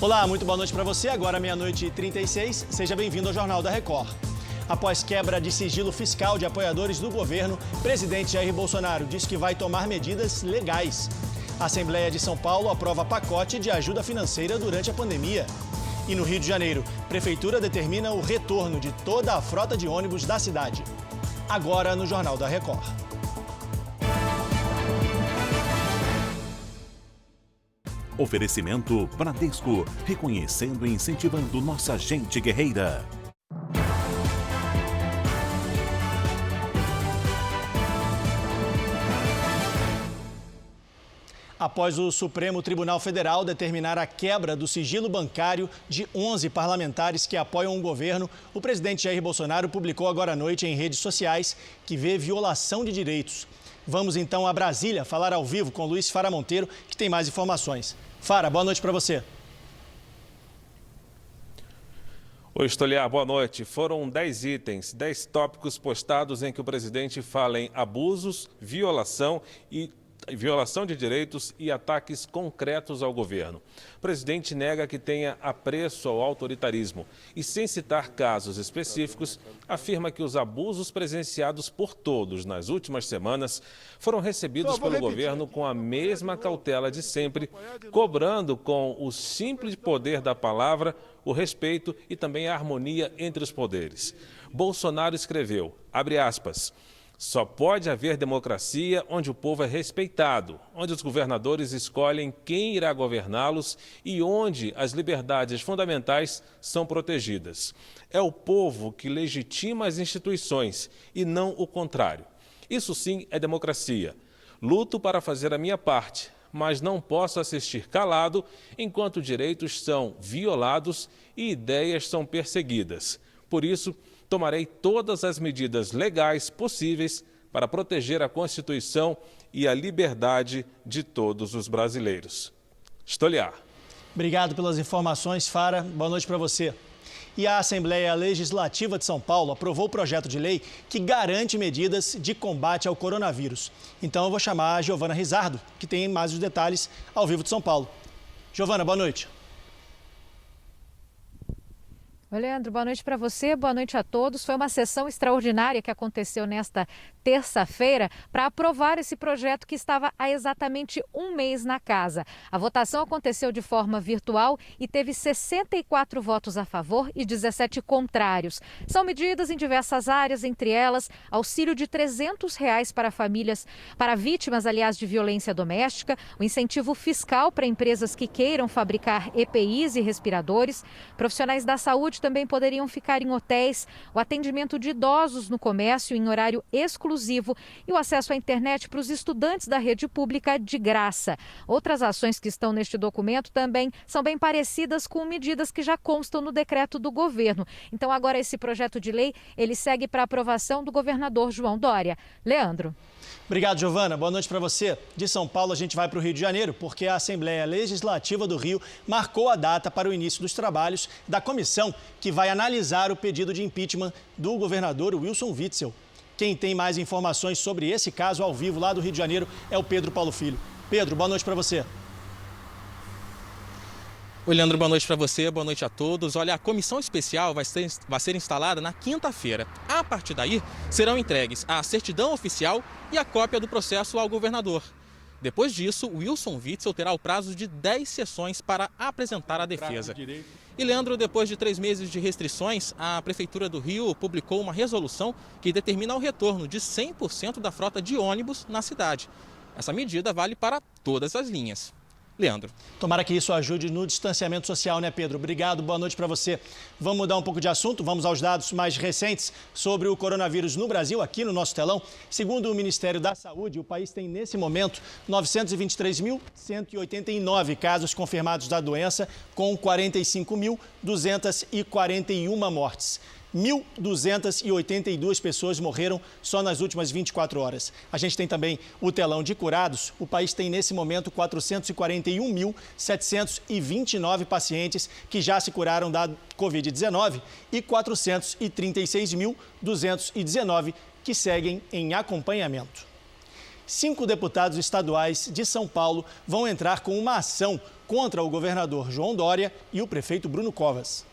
Olá, muito boa noite para você. Agora meia-noite e 36. Seja bem-vindo ao Jornal da Record. Após quebra de sigilo fiscal de apoiadores do governo, o presidente Jair Bolsonaro diz que vai tomar medidas legais. A Assembleia de São Paulo aprova pacote de ajuda financeira durante a pandemia. E no Rio de Janeiro, a Prefeitura determina o retorno de toda a frota de ônibus da cidade. Agora no Jornal da Record. Oferecimento Bradesco, reconhecendo e incentivando nossa gente guerreira. Após o Supremo Tribunal Federal determinar a quebra do sigilo bancário de 11 parlamentares que apoiam o governo, o presidente Jair Bolsonaro publicou agora à noite em redes sociais que vê violação de direitos. Vamos então a Brasília falar ao vivo com Luiz Fara Monteiro, que tem mais informações. Fara, boa noite para você. Oi, Stoliar, boa noite. Foram 10 itens, 10 tópicos postados em que o presidente fala em abusos, violação de direitos e ataques concretos ao governo. O presidente nega que tenha apreço ao autoritarismo e, sem citar casos específicos, afirma que os abusos presenciados por todos nas últimas semanas foram recebidos pelo governo com a mesma cautela de sempre, cobrando com o simples poder da palavra o respeito e também a harmonia entre os poderes. Bolsonaro escreveu, abre aspas, só pode haver democracia onde o povo é respeitado, onde os governadores escolhem quem irá governá-los e onde as liberdades fundamentais são protegidas. É o povo que legitima as instituições e não o contrário. Isso sim é democracia. Luto para fazer a minha parte, mas não posso assistir calado enquanto direitos são violados e ideias são perseguidas. Por isso, tomarei todas as medidas legais possíveis para proteger a Constituição e a liberdade de todos os brasileiros. Stoliar. Obrigado pelas informações, Fara. Boa noite para você. E a Assembleia Legislativa de São Paulo aprovou o projeto de lei que garante medidas de combate ao coronavírus. Então eu vou chamar a Giovana Rizardo, que tem mais os detalhes ao vivo de São Paulo. Giovana, boa noite. Oi, Leandro, boa noite para você, boa noite a todos. Foi uma sessão extraordinária que aconteceu nesta terça-feira para aprovar esse projeto que estava há exatamente um mês na casa. A votação aconteceu de forma virtual e teve 64 votos a favor e 17 contrários. São medidas em diversas áreas, entre elas auxílio de R$ 300 para famílias, para vítimas, aliás, de violência doméstica, o incentivo fiscal para empresas que queiram fabricar EPIs e respiradores, profissionais da saúde também poderiam ficar em hotéis, o atendimento de idosos no comércio em horário exclusivo e o acesso à internet para os estudantes da rede pública de graça. Outras ações que estão neste documento também são bem parecidas com medidas que já constam no decreto do governo. Então agora esse projeto de lei, ele segue para aprovação do governador João Dória. Leandro. Obrigado, Giovana. Boa noite para você. De São Paulo, a gente vai para o Rio de Janeiro, porque a Assembleia Legislativa do Rio marcou a data para o início dos trabalhos da comissão que vai analisar o pedido de impeachment do governador Wilson Witzel. Quem tem mais informações sobre esse caso ao vivo lá do Rio de Janeiro é o Pedro Paulo Filho. Pedro, boa noite para você. Oi, Leandro, boa noite para você, boa noite a todos. Olha, a comissão especial vai ser instalada na quinta-feira. A partir daí, serão entregues a certidão oficial e a cópia do processo ao governador. Depois disso, Wilson Witzel terá o prazo de 10 sessões para apresentar a defesa. E, Leandro, depois de 3 meses de restrições, a Prefeitura do Rio publicou uma resolução que determina o retorno de 100% da frota de ônibus na cidade. Essa medida vale para todas as linhas. Leandro. Tomara que isso ajude no distanciamento social, né, Pedro? Obrigado, boa noite para você. Vamos mudar um pouco de assunto, vamos aos dados mais recentes sobre o coronavírus no Brasil, aqui no nosso telão. Segundo o Ministério da Saúde, o país tem, nesse momento, 923.189 casos confirmados da doença, com 45.241 mortes. 1.282 pessoas morreram só nas últimas 24 horas. A gente tem também o telão de curados. O país tem, nesse momento, 441.729 pacientes que já se curaram da Covid-19 e 436.219 que seguem em acompanhamento. 5 deputados estaduais de São Paulo vão entrar com uma ação contra o governador João Dória e o prefeito Bruno Covas.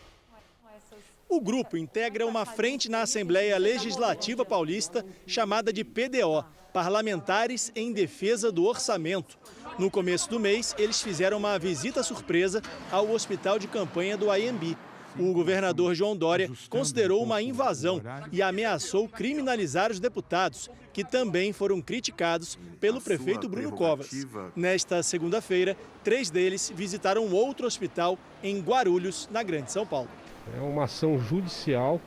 O grupo integra uma frente na Assembleia Legislativa Paulista chamada de PDO, Parlamentares em Defesa do Orçamento. No começo do mês, eles fizeram uma visita surpresa ao hospital de campanha do AMB. O governador João Dória considerou uma invasão e ameaçou criminalizar os deputados, que também foram criticados pelo prefeito Bruno Covas. Nesta segunda-feira, 3 deles visitaram outro hospital em Guarulhos, na Grande São Paulo. É uma ação judicial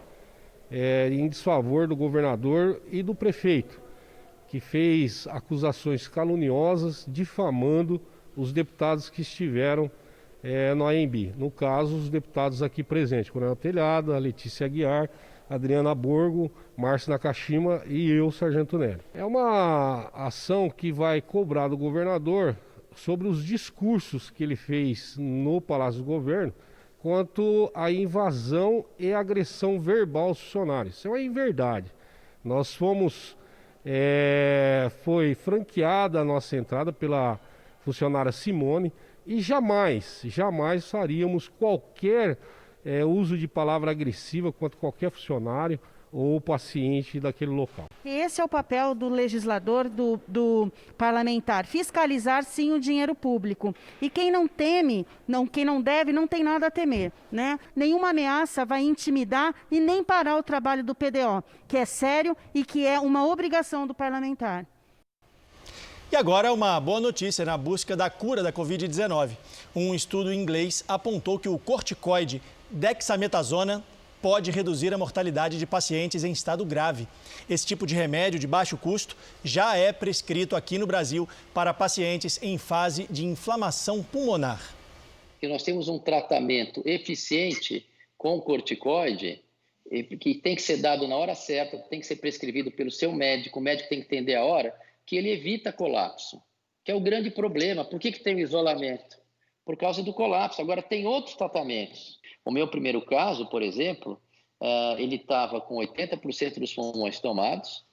em desfavor do governador e do prefeito, que fez acusações caluniosas, difamando os deputados que estiveram no AMB. No caso, os deputados aqui presentes, Coronel Telhada, Letícia Aguiar, Adriana Borgo, Márcio Nakashima e eu, Sargento Nélio. É uma ação que vai cobrar do governador sobre os discursos que ele fez no Palácio do Governo quanto à invasão e agressão verbal aos funcionários. Isso é uma inverdade. Nós foi franqueada a nossa entrada pela funcionária Simone e jamais faríamos qualquer uso de palavra agressiva contra qualquer funcionário ou paciente daquele local. Esse é o papel do legislador, do parlamentar, fiscalizar sim o dinheiro público. E quem não teme, quem não deve, não tem nada a temer, né? Nenhuma ameaça vai intimidar e nem parar o trabalho do PDO, que é sério e que é uma obrigação do parlamentar. E agora uma boa notícia na busca da cura da Covid-19. Um estudo inglês apontou que o corticoide dexametasona pode reduzir a mortalidade de pacientes em estado grave. Esse tipo de remédio de baixo custo já é prescrito aqui no Brasil para pacientes em fase de inflamação pulmonar. E nós temos um tratamento eficiente com corticoide que tem que ser dado na hora certa, tem que ser prescrevido pelo seu médico, o médico tem que entender a hora, que ele evita colapso, que é o grande problema. Por que tem o isolamento? Por causa do colapso. Agora, tem outros tratamentos. O meu primeiro caso, por exemplo, ele estava com 80% dos pulmões tomados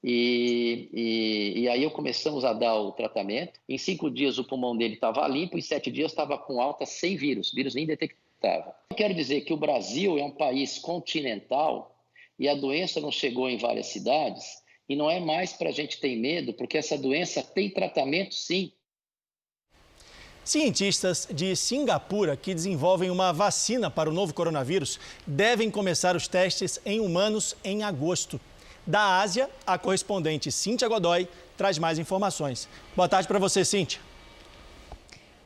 e aí começamos a dar o tratamento. Em 5 dias o pulmão dele estava limpo, em 7 dias estava com alta sem vírus nem detectável. Eu quero dizer que o Brasil é um país continental e a doença não chegou em várias cidades e não é mais para a gente ter medo, porque essa doença tem tratamento sim. Cientistas de Singapura que desenvolvem uma vacina para o novo coronavírus devem começar os testes em humanos em agosto. Da Ásia, a correspondente Cíntia Godoy traz mais informações. Boa tarde para você, Cíntia.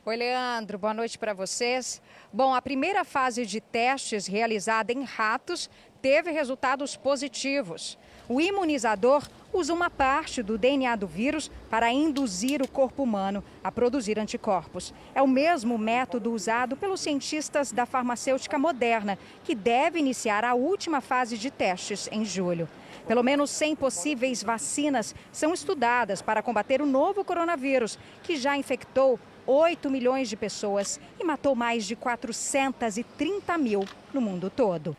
Oi, Leandro. Boa noite para vocês. Bom, a primeira fase de testes realizada em ratos teve resultados positivos. O imunizador usa uma parte do DNA do vírus para induzir o corpo humano a produzir anticorpos. É o mesmo método usado pelos cientistas da farmacêutica Moderna, que deve iniciar a última fase de testes em julho. Pelo menos 100 possíveis vacinas são estudadas para combater o novo coronavírus, que já infectou 8 milhões de pessoas e matou mais de 430 mil no mundo todo.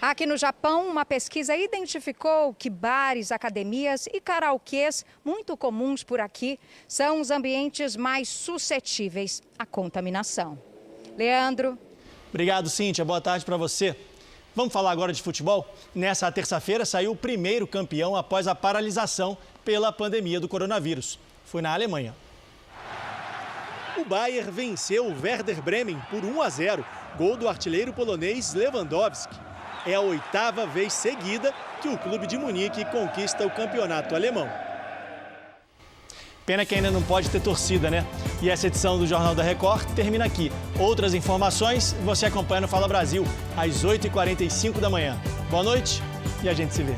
Aqui no Japão, uma pesquisa identificou que bares, academias e karaokês, muito comuns por aqui, são os ambientes mais suscetíveis à contaminação. Leandro. Obrigado, Cíntia. Boa tarde para você. Vamos falar agora de futebol? Nessa terça-feira saiu o primeiro campeão após a paralisação pela pandemia do coronavírus. Foi na Alemanha. O Bayern venceu o Werder Bremen por 1-0, gol do artilheiro polonês Lewandowski. É a 8ª vez seguida que o clube de Munique conquista o campeonato alemão. Pena que ainda não pode ter torcida, né? E essa edição do Jornal da Record termina aqui. Outras informações você acompanha no Fala Brasil, às 8h45 da manhã. Boa noite e a gente se vê.